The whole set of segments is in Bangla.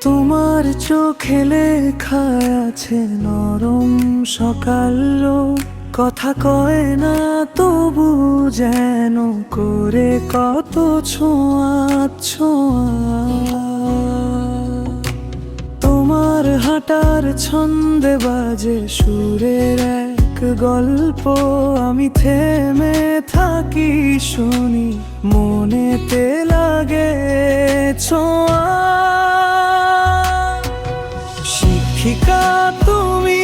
তোমার চোখে লেখা আছে নরম সকাল রোদ, কথা কয় না তবু যেন করে কত ছোঁয়া ছোঁয়া। তোমার হাঁটার ছন্দে বাজে সুরের এক গল্প, আমি থেমে থাকি শুনি, মনেতে লাগে ছোঁয়া। শিক্ষিকা তুমি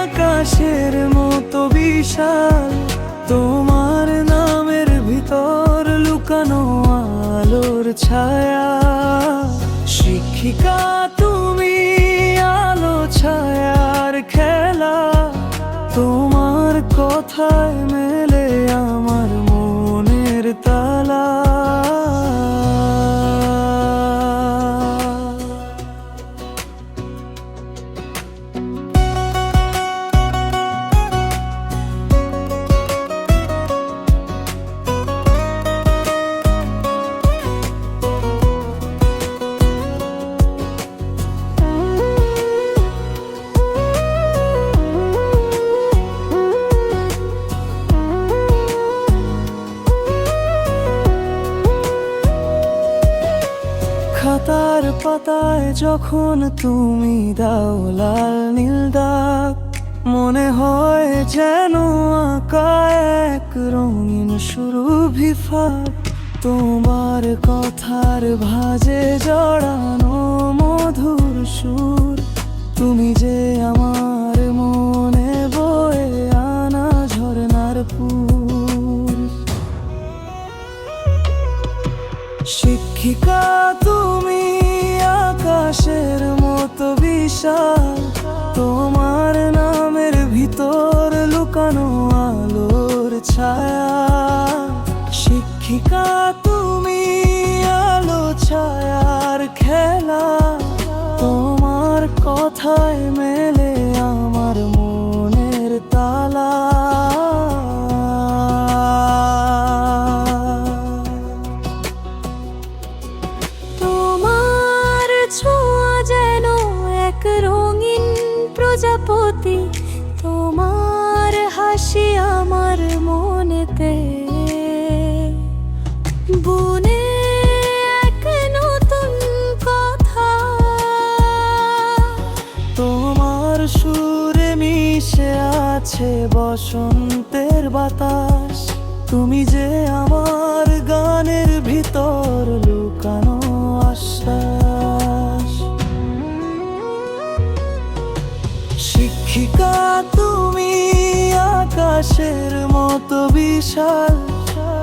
আকাশের মতো বিশাল, তোমার নামের ভিতর লুকানো আলোর ছায়া। শিক্ষিকা তুমি আলো ছায়ার খেলা, তোমার কথায় মেলে আমার মনের তালা। খাতার পাতায় যখন তুমি দাও লাল নীল দাগ, মনে হয় যেন আঁকা এক রঙিন সুরভি ফাঁক। তোমার কথার ভাঁজে জড়ানো মধুর সুর, তুমি যে আমার মনে বয়ে আনা ঝরনার ফুল। শিক্ষিকা তুমি আকাশের মতো বিশাল, তোমার নামের ভিতর লুকানো আলোর ছায়া। শিক্ষিকা তুমি আলো ছায়ার খেলা, তোমার কথায় মেলে আমার মনের তালা। ছোঁয়া যেন এক রঙিন প্রজাপতি, তোমার হাসি আমার মনেতে বুনে এক নতুন কথা। তোমার সুরে মিশে আছে বসন্তের বাতাস, তুমি যে আমার গানের ভিতর লুকানো আশ্বাস। শিক্ষিকা তুমি আকাশের মতো বিশাল,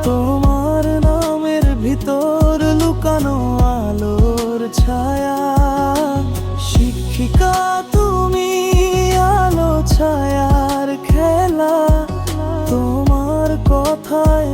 তোমার নামের ভিতর লুকানো আলোর ছায়া। শিক্ষিকা তুমি আলো ছায়ার খেলা, তোমার কথায়